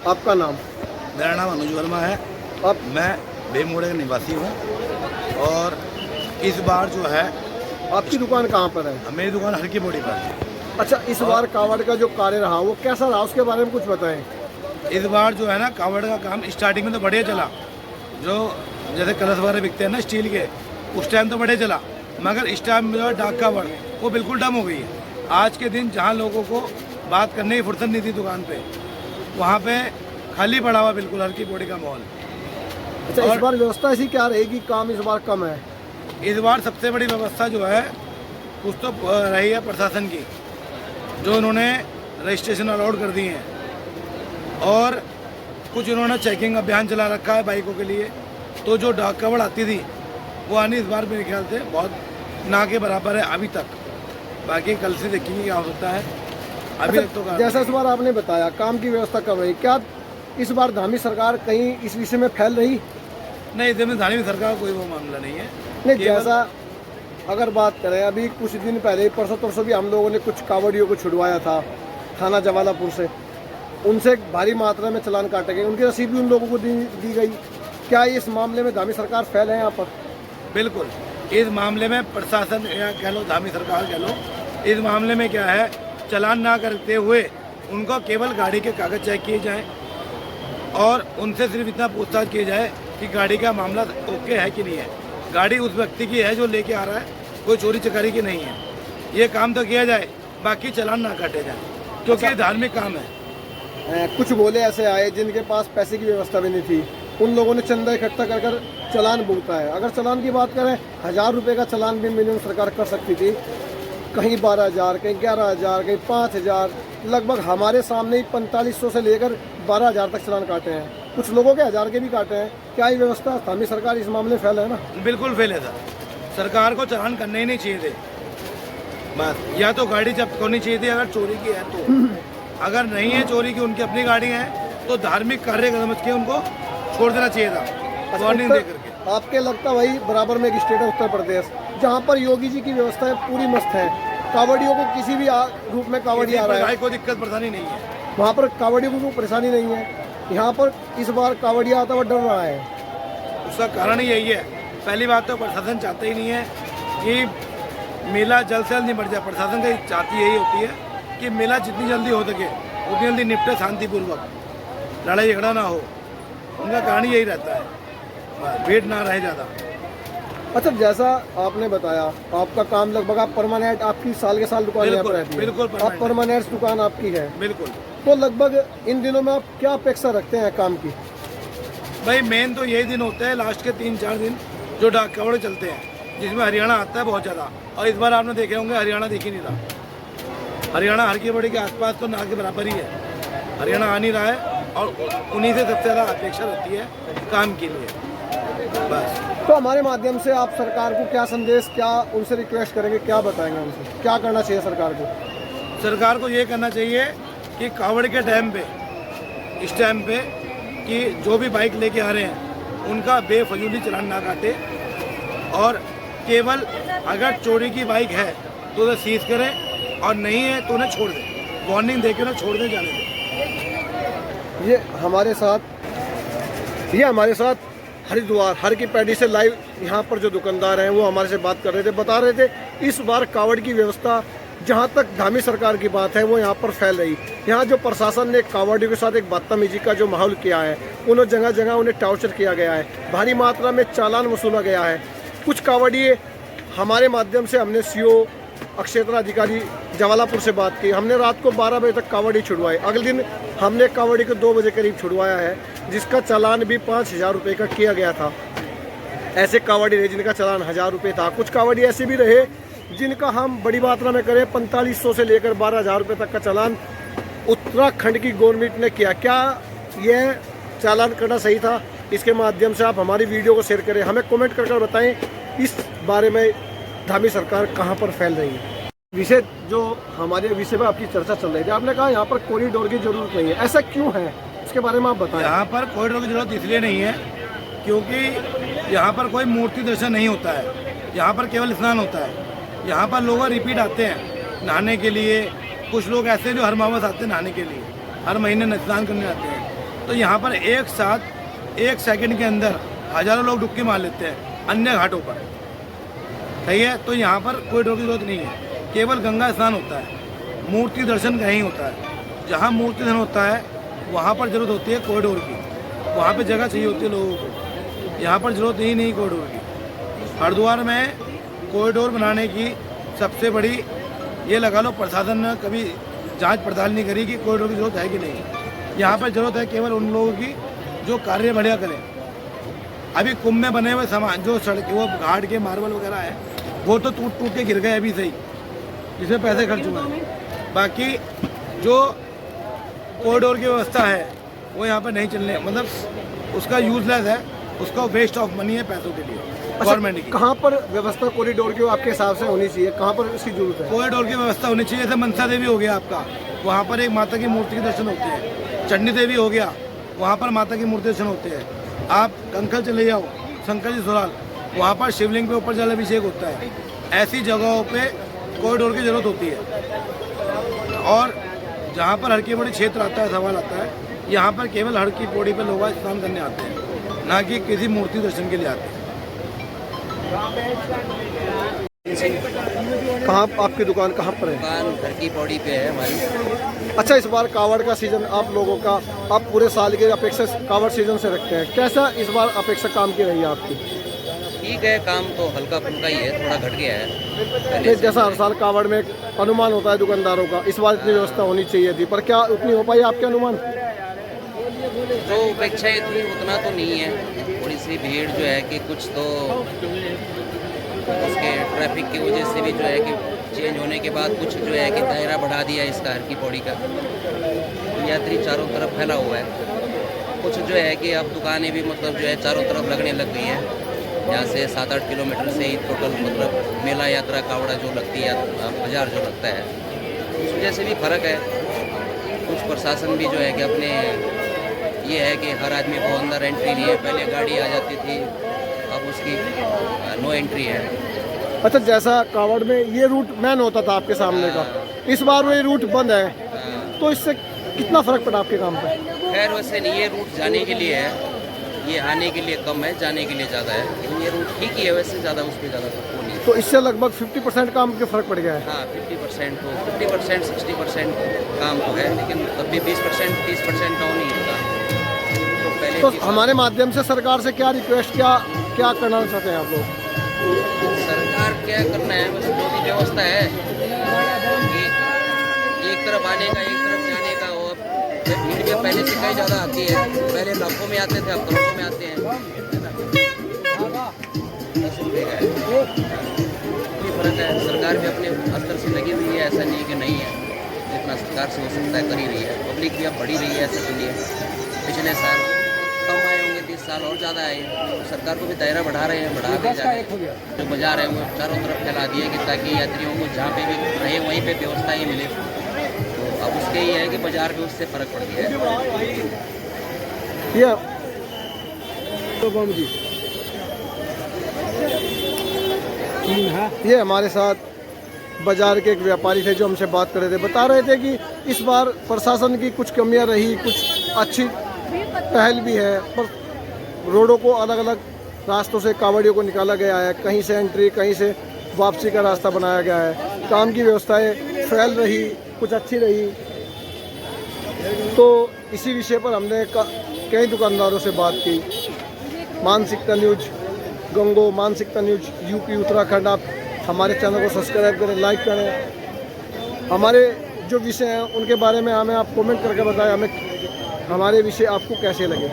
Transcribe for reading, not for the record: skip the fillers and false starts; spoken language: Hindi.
आपका नाम? मेरा नाम अनुज वर्मा है। आप मैं बेमोड़े का निवासी हूँ और इस बार जो है आपकी दुकान कहाँ पर है? मेरी दुकान हरकी पौड़ी पर है। अच्छा, इस बार कावड़ का जो कार्य रहा वो कैसा रहा, उसके बारे में कुछ बताएं। इस बार जो है ना कावड़ का काम स्टार्टिंग में तो बढ़िया चला, जो जैसे कलश वगैरह बिकते हैं ना स्टील के, उस टाइम तो बढ़िया चला, मगर इस टाइम में जो है डाक कावड़ वो बिल्कुल डम हो गई है। आज के दिन जहाँ लोगों को बात करने की फुर्सत नहीं थी दुकान पे, वहाँ पे खाली पड़ा हुआ बिल्कुल हरकी पौड़ी का माहौल। अच्छा, इस बार व्यवस्था ऐसी क्या रहेगी? काम इस बार कम है। इस बार सबसे बड़ी व्यवस्था जो है कुछ तो रही है प्रशासन की, जो उन्होंने रजिस्ट्रेशन अलाउड कर दिए हैं और कुछ उन्होंने चेकिंग अभियान चला रखा है बाइकों के लिए। तो जो डाक कावड़ आती थी वो आनी इस बार मेरे ख्याल से बहुत ना के बराबर है अभी तक। बाकी कल से देखेंगे क्या होता है। अभी अच्छा, तक तो जैसा इस बार आपने बताया काम की व्यवस्था कम रही, क्या इस बार धामी सरकार कहीं इस विषय में फैल रही? नहीं, इसमें धार्मिक सरकार का कोई वो मामला नहीं है। नहीं, जैसा अगर बात करें अभी कुछ दिन पहले परसों तरसों भी हम लोगों ने कुछ कावड़ियों को छुड़वाया था थाना जवालापुर से, उनसे भारी मात्रा में चालान काटे गए, उनकी रसीद भी उन लोगों को दी गई। क्या इस मामले में धामी सरकार फैल है यहाँ पर? बिल्कुल, इस मामले में प्रशासन या कह लो धामी सरकार कह लो, इस मामले में क्या है, चालान ना करते हुए उनको केवल गाड़ी के कागज चेक किए जाएं और उनसे सिर्फ इतना पूछताछ की जाए कि गाड़ी का मामला ओके है कि नहीं है, गाड़ी उस व्यक्ति की है जो लेके आ रहा है, कोई चोरी चकारी की नहीं है। ये काम तो किया जाए, बाकी चालान ना काटे जाए, क्योंकि ये धार्मिक काम है। कुछ बोले ऐसे आए जिनके पास पैसे की व्यवस्था भी नहीं थी, उन लोगों ने चंदा इकट्ठा कर कर चालान भुगता है। अगर चालान की बात करें, 1000 रुपये का चालान भी मिनिमम सरकार कर सकती थी, कहीं 12,000, कहीं 11,000, कहीं 5,000, लगभग हमारे सामने ही 4500 से लेकर 12,000 तक चालान काटे हैं। कुछ लोगों के 1000 के भी काटे हैं। क्या ये व्यवस्था स्थानीय सरकार इस मामले में फेल है ना? बिल्कुल फेल है सर, सरकार को चालान करने ही नहीं चाहिए थे बस, या तो गाड़ी जब्त होनी चाहिए थी अगर चोरी की है तो। अगर नहीं है चोरी की, उनकी अपनी गाड़ी है, तो धार्मिक कार्य समझ के उनको छोड़ देना चाहिए था वार्निंग दे करके। आपके लगता वही बराबर में एक स्टेट है उत्तर प्रदेश, जहाँ पर योगी जी की व्यवस्था पूरी मस्त है, कावड़ियों को किसी भी रूप में कावड़ी आ रहा है, कोई दिक्कत परेशानी नहीं है, वहाँ पर कावड़ियों को कोई परेशानी नहीं है। यहाँ पर इस बार कावड़िया आता हुआ डर रहा है। उसका कारण ही यही है। पहली बात तो प्रशासन चाहते ही नहीं है कि मेला जल्द से जल्द निपट जाए। प्रशासन की चाहती यही होती है कि मेला जितनी जल्दी हो सके उतनी जल्दी निपटे, शांतिपूर्वक, लड़ाई झगड़ा ना हो। उनका कारण यही रहता है, भीड़ ना रहे ज़्यादा। अच्छा, जैसा आपने बताया आपका काम लगभग आप परमानेंट, आपकी साल के साल दुकान यहाँ पर रहती है, बिल्कुल आप परमानेंट दुकान आपकी है। बिल्कुल। तो लगभग इन दिनों में आप क्या अपेक्षा रखते हैं काम की? भाई मेन तो यही दिन होते हैं, लास्ट के 3-4 दिन जो डाक कावड़ चलते हैं, जिसमें हरियाणा आता है बहुत ज़्यादा। और इस बार आपने देखे होंगे हरियाणा दिख ही नहीं रहा। हरियाणा हरकी पौड़ी के आसपास तो ना के बराबर ही है, हरियाणा आ नहीं रहा है और उन्हीं से सबसे ज़्यादा अपेक्षा रहती है काम के लिए बस। तो हमारे माध्यम से आप सरकार को क्या संदेश, क्या उनसे रिक्वेस्ट करेंगे, क्या बताएंगे उनसे, क्या करना चाहिए सरकार को? सरकार को ये करना चाहिए कि कावड़ के टाइम पे, इस टाइम पे, कि जो भी बाइक लेके आ रहे हैं उनका बेफजूली चालान ना काटे और केवल अगर चोरी की बाइक है तो उसे सीज करें और नहीं है तो उन्हें छोड़ दें, वार्निंग देकर उन्हें छोड़ दें, जाने दें। ये हमारे साथ हरिद्वार हर की पैड़ी से लाइव यहाँ पर जो दुकानदार हैं वो हमारे से बात कर रहे थे, बता रहे थे इस बार कावड़ की व्यवस्था जहाँ तक धामी सरकार की बात है वो यहाँ पर फैल रही। यहाँ जो प्रशासन ने कावड़ियों के साथ एक बदतमीजी का जो माहौल किया है, उन्हें जगह जगह उन्हें टॉर्चर किया गया है, भारी मात्रा में चालान वसूला गया है। कुछ कावड़िए हमारे माध्यम से, हमने सीओ क्षेत्र अधिकारी जवालापुर से बात की, हमने रात को 12 बजे तक कावड़ी छुड़वाई। अगले दिन हमने कावड़ी को 2 बजे करीब छुड़वाया है, जिसका चालान भी 5,000 रुपये का किया गया था। ऐसे कावड़ी रहे जिनका चालान 1,000 रुपये था, कुछ कावड़ी ऐसे भी रहे जिनका हम बड़ी मात्रा में करें 4500 से लेकर 12,000 रुपये तक का चालान उत्तराखंड की गवर्नमेंट ने किया। क्या यह चालान करना सही था? इसके माध्यम से आप हमारी वीडियो को शेयर करें, हमें कमेंट कर बताएं इस बारे में धामी सरकार कहाँ पर फैल रही है। विषय जो हमारे विषय में आपकी चर्चा चल रही थी, आपने कहा यहाँ पर कॉरिडोर की जरूरत नहीं है, ऐसा क्यों है, उसके बारे में आप बताएं। यहाँ पर कॉरिडोर की जरूरत इसलिए नहीं है क्योंकि यहाँ पर कोई मूर्ति दर्शन नहीं होता है, यहाँ पर केवल स्नान होता है। यहाँ पर लोग रिपीट आते हैं नहाने के लिए, कुछ लोग ऐसे जो हर मावस आते हैं नहाने के लिए, हर महीने स्नान करने आते हैं। तो यहाँ पर एक साथ 1 सेकंड के अंदर हज़ारों लोग डुबकी मार लेते हैं अन्य घाटों पर। सही है, तो यहाँ पर कोई डर की जरूरत नहीं है, केवल गंगा स्नान होता है, मूर्ति दर्शन कहीं होता है। जहाँ मूर्ति दर्शन होता है वहाँ पर जरूरत होती है कॉरिडोर की, वहाँ पे जगह चाहिए होती है लोगों को, यहाँ पर जरूरत ही नहीं कॉरिडोर की। हरिद्वार में कॉरिडोर बनाने की सबसे बड़ी ये लगा लो प्रशासन ने कभी जांच पड़ताल नहीं करी कि कॉरिडोर की जरूरत है कि नहीं। यहाँ पर जरूरत है केवल उन लोगों की जो कार्य बढ़िया करें। अभी कुंभ में बने हुए सामान जो सड़क वो घाट के मार्बल वगैरह है वो तो टूट टूट के गिर गए अभी से ही, जिसमें पैसे खर्च हुए हैं। बाकी जो कॉरिडोर की व्यवस्था है वो यहाँ पर नहीं चलने, मतलब उसका यूजलेस है, उसका वेस्ट ऑफ मनी है पैसों के लिए गवर्नमेंट की। कहाँ पर व्यवस्था कॉरिडोर की आपके हिसाब से होनी चाहिए, कहाँ पर इसकी जरूरत है? कॉरिडोर की व्यवस्था होनी चाहिए। जैसे मनसा देवी हो गया आपका, वहाँ पर एक माता की मूर्ति के दर्शन होते हैं। चंडी देवी हो गया, वहाँ पर माता की मूर्ति दर्शन होते हैं। आप कंखल चले जाओ, शंकर जी सुराल, वहाँ पर शिवलिंग के ऊपर जल अभिषेक होता है। ऐसी जगहों पे कॉरिडोर की जरूरत होती है। और जहाँ पर हर की बड़ी क्षेत्र आता है, सवाल आता है, यहाँ पर केवल हर की पौड़ी पर लोग स्नान करने आते हैं, ना कि किसी मूर्ति दर्शन के लिए आते हैं। कहाँ आपकी दुकान कहाँ पर है? दुकान घर की पौड़ी पे है हमारी। अच्छा, इस बार कावड़ का सीजन आप लोगों का, आप पूरे साल के अपेक्षा कावड़ सीजन से रखते हैं, कैसा इस बार अपेक्षा काम की रही है आपकी? ठीक है, काम तो हल्का फुल्का ही है, थोड़ा घट गया है पहले नहीं, से। जैसा हर साल कावड़ में एक अनुमान होता है दुकानदारों का, इस बार इतनी व्यवस्था होनी चाहिए थी, पर क्या उतनी हो पाई आपके अनुमान? जो अपेक्षा थी उतना तो नहीं है। थोड़ी सी भीड़ जो है कि कुछ तो उसके ट्रैफिक की वजह से भी जो है कि चेंज होने के बाद कुछ जो है कि दायरा बढ़ा दिया इसका हर की पौड़ी का, यात्री चारों तरफ फैला हुआ है। कुछ जो है कि अब दुकानें भी मतलब जो है चारों तरफ लगने लग गई हैं। यहाँ से 7-8 किलोमीटर से ही टोटल मतलब मेला यात्रा कावड़ा जो लगती है, बाजार जो लगता है, उस वजह से भी फ़र्क है। कुछ प्रशासन भी जो है कि अपने ये है कि हर आदमी को अंदर एंट्री नहीं है। पहले गाड़ी आ जाती थी, अब उसकी नो एंट्री है। अच्छा, जैसा कावड़ में ये रूट मैन होता था आपके सामने का, इस बार वो ये रूट बंद है, तो इससे कितना फर्क पड़ा आपके काम पे? खैर वैसे नहीं, ये रूट जाने के लिए है, ये आने के लिए कम है, जाने के लिए ज़्यादा है। लेकिन ये रूट ठीक ही है, वैसे ज़्यादा उस पर ज़्यादा फर्क नहीं है। तो इससे लगभग 50% काम के फर्क पड़ गया है। हाँ, 50% तो 50% 60% काम तो है, लेकिन तब भी 20% 30% डाउन ही होता। तो पहले तो हमारे माध्यम से सरकार से क्या रिक्वेस्ट, क्या करना चाहते हैं आप लोग? सरकार क्या करना है, बस जो भी व्यवस्था है कि एक तरफ आने का एक तरफ जाने का, और भीड़ भी पहले से कहीं ज़्यादा आती है। पहले लाखों में आते थे, अब करोड़ों में आते हैं। ये फर्क है। सरकार भी अपने स्तर से लगी हुई है, ऐसा नहीं कि नहीं है, जितना सरकार से हो सकता है कर ही रही है। पब्लिक भी अब बढ़ी रही है, ऐसे के लिए पिछले साल कम आए होंगे, 30 साल और ज़्यादा आए। तो सरकार को भी दायरा बढ़ा रहे हैं, बढ़ा भी जा रहे हैं। जो बाजार है वो चारों तरफ फैला दिए कि ताकि यात्रियों को जहाँ पे भी रहे वहीं पे व्यवस्था ही मिले। तो अब उसके ये है कि बाजार में उससे फ़र्क पड़ गया है। ये तो बम जी, ये हमारे साथ बाजार के एक व्यापारी थे जो हमसे बात कर रहे थे, बता रहे थे कि इस बार प्रशासन की कुछ कमियां रही, कुछ अच्छी पहल भी है, पर रोडों को अलग अलग रास्तों से कावड़ियों को निकाला गया है, कहीं से एंट्री, कहीं से वापसी का रास्ता बनाया गया है। काम की व्यवस्थाएं फैल रही, कुछ अच्छी रही। तो इसी विषय पर हमने कई दुकानदारों से बात की। मानसिकता न्यूज गंगो, मानसिकता न्यूज यूपी उत्तराखंड, आप हमारे चैनल को सब्सक्राइब करें, लाइक करें। हमारे जो विषय हैं उनके बारे में हमें आप कमेंट करके बताएं, हमें हमारे विषय आपको कैसे लगे।